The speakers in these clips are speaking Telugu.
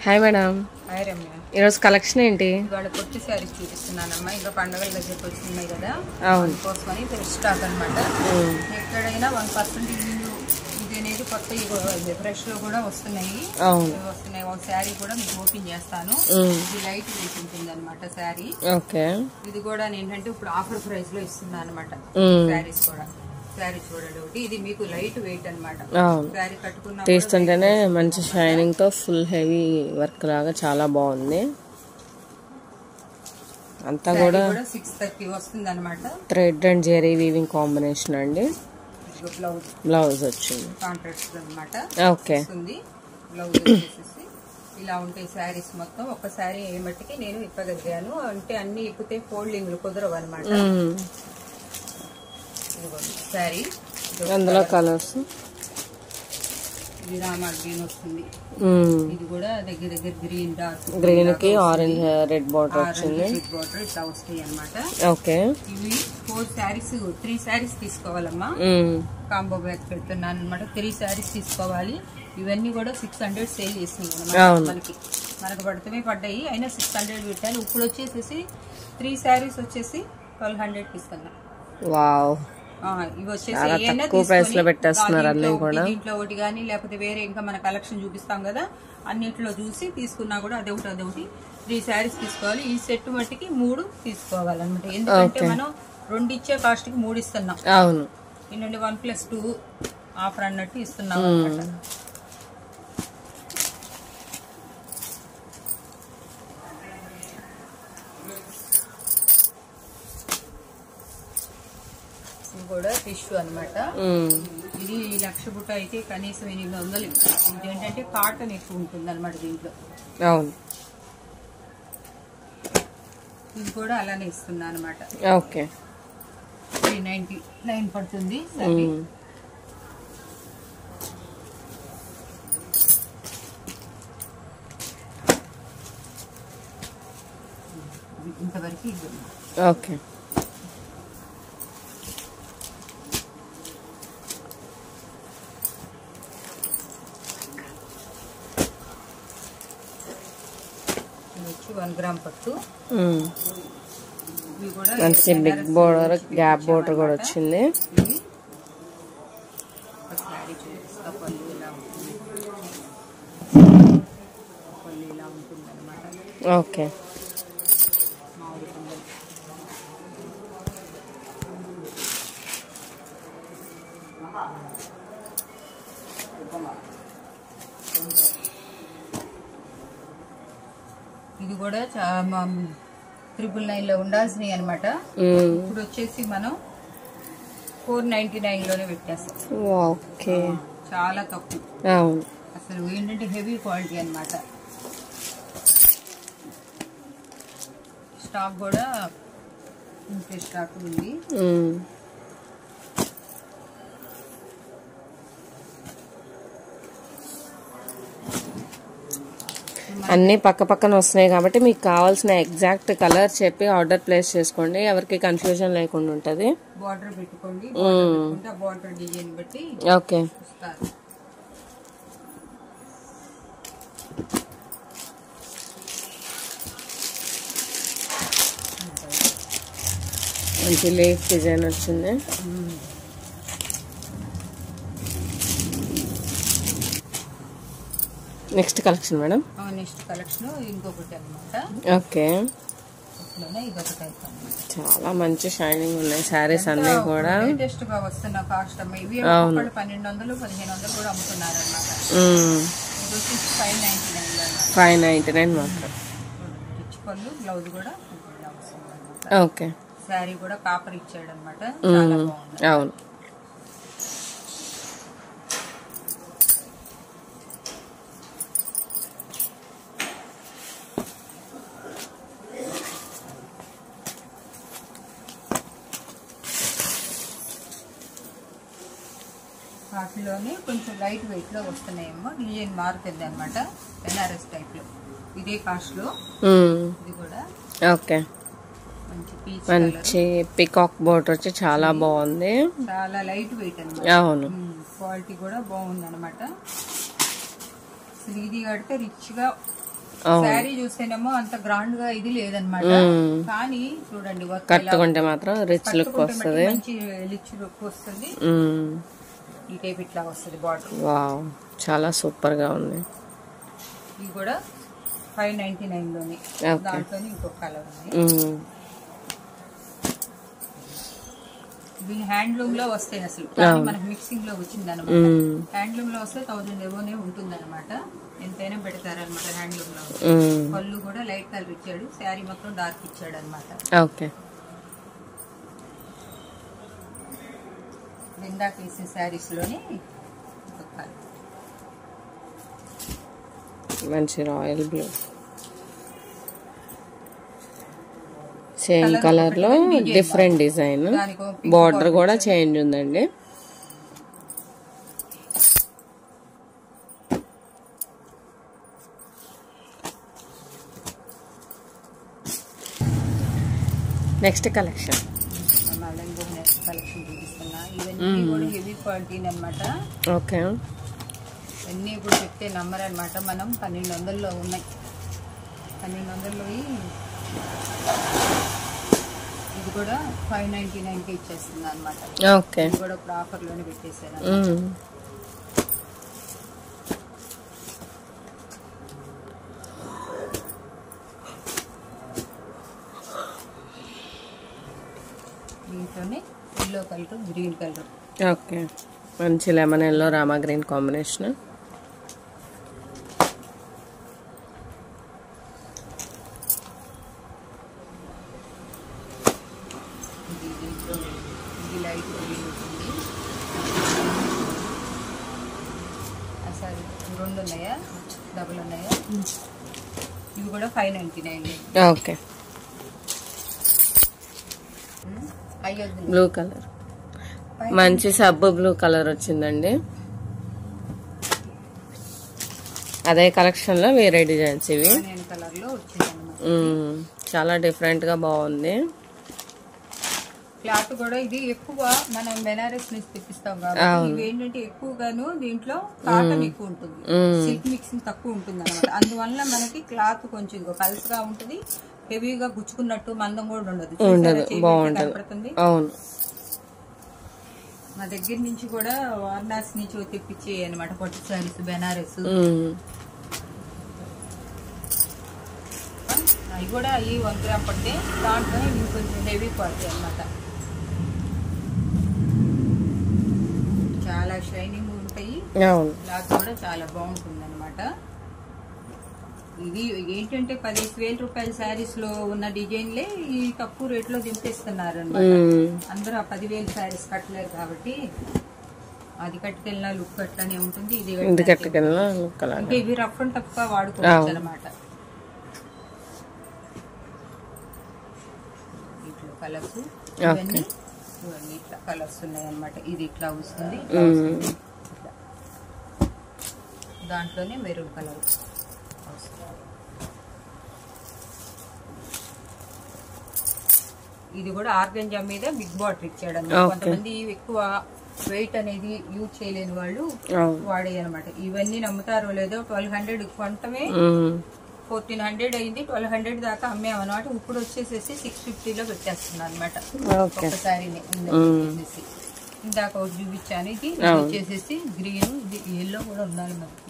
Hi madam. హాయ్ రమ్య. ఈరోజు కలెక్షన్ ఏంటి? ఇవాళ కొట్టి శారీస్ చూపిస్తున్నానమ్మా. ఇంకా పండుగల దగ్గరకు వస్తున్నాయి కదా, కోసమని ఫ్రెష్ స్టాక్ అనమాట. ఎక్కడైనా 1% ఇది అనేది కొత్త ఫ్రెష్ లో కూడా వస్తున్నాయి. ఒక శారీ కూడా మీకు ఓపెన్ చేస్తాను. ఇది లైట్ వెయిట్ ఉంటుంది అనమాట శారీ. ఇది కూడా ఏంటంటే ఇప్పుడు ఆఫర్ ప్రైస్ లో ఇస్తున్నా అనమాట. శారీస్ కూడా శారీ చూడండి ఒకటి, ఇది మీకు లైట్ వెయిట్ అనమాట. శారీ కట్టుకున్న తీస్తుంటేనే మంచి షైనింగ్ తో ఫుల్ హెవీ వర్క్ లాగా చాలా బాగుంది. అంతా కూడా 630 వస్తుంది అనమాట. Thread and zari weaving combination అండి. బ్లౌజ్ వచ్చింది కాంట్రాస్ట్ అనమాట. బ్లౌజ్ వచ్చేసి ఇలా ఉంటాయి శారీస్ మొత్తం. ఒక శారీ ఏ మట్టికి నేను ఇప్పగలిగాను, అంటే అన్ని ఇప్పితే ఫోల్డింగ్లు కుదరవు అనమాట. శారీ అందులో కలర్స్, ఇది రామా గ్రీన్ వస్తుంది. ఇది కూడా దగ్గర దగ్గర గ్రీన్, డార్క్ గ్రీన్ కి ఆరెంజ్ రెడ్ బార్డర్ వచ్చింది. బార్డర్ ఇట్లా వస్తాయి అనమాట. ఇవి 4 శారీస్ 3 శారీస్ తీసుకోవాలమ్మా. కాంబో బ్యాగ్ పెడుతున్నాను అనమాట. 3 శారీస్ తీసుకోవాలి. ఇవన్నీ కూడా 600 సేల్ చేసినాయి మనకు పడ్డాయి. అయినా 600 పెట్టాను. ఇప్పుడు వచ్చేసేసి 3 శారీస్ వచ్చేసి 1200 ఇస్తున్నా. ఇవి వచ్చేసి పెట్టేస్తున్నారు అన్ని కూడా. దీంట్లో ఒకటి కానీ లేకపోతే వేరే ఇంకా మన కలెక్షన్ చూపిస్తాం కదా, అన్నిట్లో చూసి తీసుకున్నా కూడా అదొకటి 3 శారీస్ తీసుకోవాలి. ఈ సెట్ మట్టికి 3 తీసుకోవాలన్నమాట. ఎందుకంటే మనం 2 ఇచ్చే కాస్ట్ కి 3 ఇస్తున్నాం. ఏంటంటే 1+2 ఆఫర్ అన్నట్టు ఇస్తున్నాం అనమాట. కూడా టిష్యూ అనమాట. ఇది 1,00,000 బుట్ట అయితే కనీసం 800. ఇది ఏంటంటే కాటన్ ఎక్కువ ఉంటుంది అనమాట దీంట్లో. ఇది కూడా అలానే ఇస్తున్నా అనమాట. 399 పడుతుంది. ఇంతవరకు ఇది వచ్చి 1 గ్రామ్ పట్టు. మంచి బిగ్ బోర్డర్, గ్యాప్ బోర్డర్ కూడా వచ్చింది. ఇది కూడా 999 లో ఉండాల్సినవి అనమాట. ఇప్పుడు వచ్చేసి మనం 499 లోనే పెట్టేస్తాం. చాలా తక్కువ అసలు. ఏంటంటే హెవీ క్వాలిటీ అనమాట. స్టాక్ కూడా ఇంకే స్టాక్ ఉంది. అన్ని పక్క పక్కన వస్తున్నాయి కాబట్టి మీకు కావాల్సిన ఎగ్జాక్ట్ కలర్ చెప్పి ఆర్డర్ ప్లేస్ చేసుకోండి. ఎవరికి కన్ఫ్యూజన్ లేకుండా ఉంటది. బార్డర్ పెట్టుకోండి. బార్డర్ డిజైన్ బట్టి మంచి లేస్ డిజైన్ వచ్చింది. Next collection madam. Next collection ఇంకొకటి అనమాట. చాలా మంచి షైనింగ్ ఉన్నాయి శారీస్ అన్ని కూడా. లేటెస్ట్ గా వస్తున్న కాస్ట్ అమ్మ. ఇవి 1200 1500 కూడా అమ్ముతున్నారు అనమాట. 599 మాత్రం. రిచ్ పళ్ళు, బ్లౌజ్ కూడా శారీ కూడా కాపర్ ఇచ్చాడు అనమాట. చాలా బాగుంది. వాటిలోనే కొంచెం లైట్ వెయిట్ లో వస్తున్నాయేమో. డిజైన్ మారుతుంది అనమాట. బెనారస్ టైప్ లో ఇదే కాస్ట్ లో. ఇది కూడా మంచి పికాక్ బోర్డర్ వచ్చి చాలా బాగుంది. చాలా లైట్ వెయిట్ అన్నమాట. అవును, క్వాలిటీ కూడా బాగుంది అనమాట. ఇది కడితే రిచ్ గా శారీ చూస్తేనేమో అంత గ్రాండ్ గా ఇది లేదనమాట. కానీ చూడండి కట్టుకుంటే మాత్రం రిచ్ లుక్ వస్తుంది, మంచి రిచ్ లుక్ వస్తుంది. ఈ టైప్ ఇట్లా వస్తుంది బార్డర్. వావ్, చాలా సూపర్ గా ఉంది. ఇది కూడా 599 లోని. దాంట్లోనే ఇంకొక కలర్ ఉంది. ఇవి హ్యాండ్లూమ్ లో వస్తాయి అసలు, కానీ మనకు మిక్సింగ్ లో వచ్చింది అనమాట. హ్యాండ్లూమ్ లో వస్తే 1000 ఎబోనే ఉంటుంది అనమాట. ఎంతైనా పెడతారనమాట హ్యాండ్లూమ్ లో. పళ్ళు కూడా లైట్ కలర్ ఇచ్చాడు, శారీ మొత్తం డార్క్ ఇచ్చాడు అనమాట. ఇందాక వేసిన శారీస్ లోని మంచి రాయల్ బ్లూ సేమ్ కలర్ లో డిఫరెంట్ డిజైన్, బార్డర్ కూడా చేంజ్ ఉందండి. నెక్స్ట్ కలెక్షన్ చూపిస్తున్నా. ఇవన్నీ కూడా హెవీ క్వాలిటీ అనమాట. ఓకే, ఇవన్నీ కూడా చెప్తే నంబర్ అనమాట. మనం 1200లో ఉన్నాయి. 1200లో ఇది కూడా 599కి ఇచ్చేస్తుంది అనమాట. ఓకే, ఇది కూడా ఇప్పుడు ఆఫర్ లోనే పెట్టేసాను. దీంట్లోనే yellow colour, green colour. Okay, మంచి lemon yellow Rama green combination. ఇది లైట్ గ్రీన్ ఉంటుంది. సారీ, 2 ఉన్నాయా, డబుల్ ఉన్నాయా? ఇవి కూడా 599. ఓకే, బ్లూ కలర్, మంచి సబ్బు బ్లూ కలర్ వచ్చిందండి. అదే కలెక్షన్ లో వేరే డిజైన్స్ ఇవి. కలర్ లో వచ్చింది, చాలా డిఫరెంట్ గా బాగుంది. క్లాత్ కూడా ఇది ఎక్కువ మనం బెనారస్ నుంచి తెప్పిస్తాం కాబట్టి ఇవి ఏంటంటే ఎక్కువగాను దీంట్లో కాటన్ ఎక్కువ ఉంటుంది, సిల్క్ మిక్సింగ్ తక్కువ ఉంటుంది అనమాట. అందువల్ల మనకి క్లాత్ కొంచెం పల్చగా ఉంటుంది, హెవీగా గుచ్చుకున్నట్టు మందం కూడా ఉండదు, కనపడుతుంది. అవును, మా దగ్గర నుంచి కూడా వారణాసి నుంచి తెప్పించే అనమాట పట్టు శారీస్, బెనారస్. అవి కూడా ఈ 1 గ్రామ్ పట్టే, దాంట్లో కొంచెం హెవీ క్వాలిటీ అనమాట. చాలా షైనింగ్ ఉంటాయి, క్లాత్ కూడా చాలా బాగుంటుంది అనమాట. ఇది ఏంటంటే 15,000 రూపాయల శారీస్ లో ఉన్న డిజైన్లే ఈ తక్కువ రేట్ లో దింపేస్తున్నారు అనమాట. అందరూ ఆ 10,000 శారీస్ కట్టలేరు కాబట్టి అది కట్టుకెళ్ళినా లుక్ అట్లానే ఉంటుంది, ఇది కట్టుకెళ్ళినా లుక్ అలా. అంటే ఇవి రఫ్ అండ్ టఫ్ గా వాడుకోవచ్చు అనమాట. ఇట్లా కలర్స్ ఇవన్నీ ఇట్లా కలర్స్ ఉన్నాయి అనమాట. ఇది ఇట్లా వస్తుంది, దాంట్లోనే మెరూన్ కలర్. ఇది కూడా ఆర్గంజా మీద బిగ్ బాటర్ ఇచ్చాడు అనమాట. కొంతమంది ఎక్కువ వెయిట్ అనేది యూజ్ చేయలేని వాళ్ళు వాడే అనమాట. ఇవన్నీ నమ్ముతారో లేదో 1200 కొంటమే 1400 అయింది, 1200 దాకా అమ్మేమన్నమాట. ఇప్పుడు వచ్చేసేసి 650లో పెట్టేస్తున్నారు అనమాట ఒకసారిని. ఇందాక ఒకటి చూపించాను, ఇది వచ్చేసేసి గ్రీన్, ఇది ఎల్లో కూడా ఉండాలి మనకి,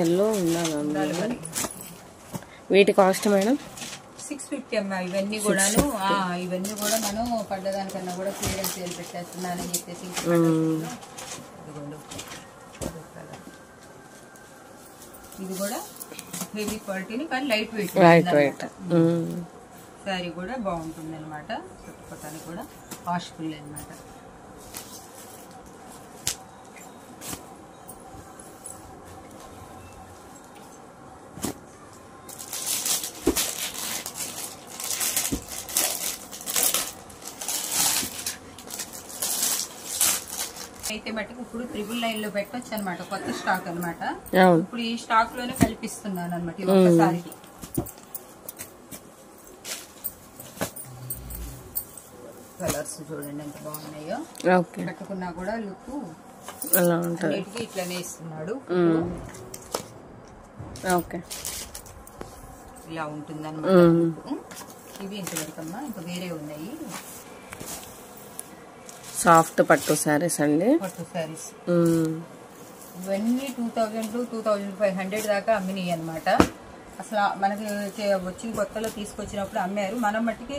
ఎల్లో ఉండాలి మరి. వీటి కాస్ట్ మేడం 650 అమ్మా. ఇవన్నీ కూడాను ఇవన్నీ కూడా మనం పడ్డదానికన్నా కూడా క్లియరెన్స్ సేల్ పెట్టేస్తున్నానని చెప్పేసి. ఇది కూడా హెవీ క్వాలిటీని కానీ లైట్ వెయిట్. శారీ కూడా బాగుంటుంది అనమాట, చుట్టుపక్కల కూడా వాష్ఫుల్ అనమాట. అయితే మటుకు ఇప్పుడు 999 లో పెట్టొచ్చు అనమాట, కొత్త స్టాక్ అనమాట. ఇప్పుడు ఈ స్టాక్ లోనే కల్పిస్తున్నాను అనమాట ఒక్కసారికి. కలర్స్ చూడండి ఎంత బాగున్నాయో, కట్టుకున్నా కూడా లుక్ అన్నిటికీ ఇట్లానే ఇస్తున్నాడు. ఓకే, ఇలా ఉంటుంది అనమాట. ఇవి ఇంతవరకు అమ్మా, ఇంకా వేరే ఉన్నాయి సాఫ్ట్ పట్టు శారీస్ అండి. పట్టు శారీస్ ఇవన్నీ 2000 to 2500 దాకా అమ్మినాయి అనమాట. అసలు మనకి వచ్చిన కొత్తలో తీసుకొచ్చినప్పుడు అమ్మారు, మనం మట్టికి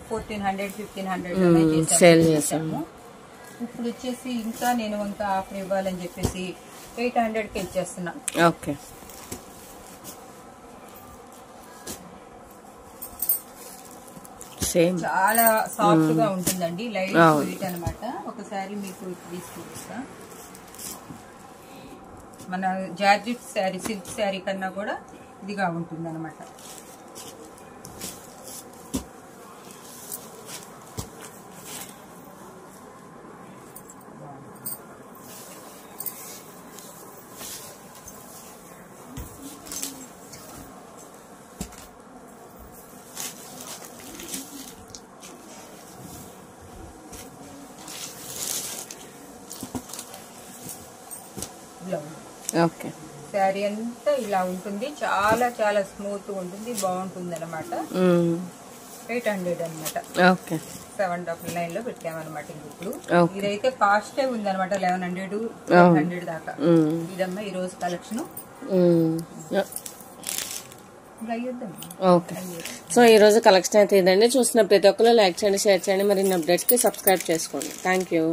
1400, 1500 సేల్ చేసాము. ఇప్పుడు వచ్చేసి ఇంకా నేను ఇంకా ఆఫర్ ఇవ్వాలని చెప్పేసి 800కి ఇచ్చేస్తున్నా. ఓకే, సేమ్ చాలా సాఫ్ట్ గా ఉంటుందండి, లైట్ వెయిట్ అనమాట. ఒకసారి మీకు తీసుకొస్తా. మన జార్జెట్ శారీ, సిల్క్ శారీ కన్నా కూడా ఇదిగా ఉంటుంది అనమాట. ఓకే, శారీ అంతా ఇలా ఉంటుంది, చాలా చాలా స్మూత్ ఉంటుంది, బాగుంటుంది అనమాట. 800 అనమాట. ఓకే, 799 లో పెట్టామన్నమాట. ఇప్పుడు ఇదైతే కాస్టే ఉంది అనమాట, 1100, 1200 దాకా. ఇదమ్మా ఈ రోజు కలెక్షన్. ఓకే, సో ఈ రోజు కలెక్షన్ అయితే ఇదండి. చూసిన ప్రతి ఒక్కరు లైక్ చేయండి, షేర్ చేయండి, మరిన్ని అప్డేట్స్కి సబ్స్క్రైబ్ చేసుకోండి. Thank you.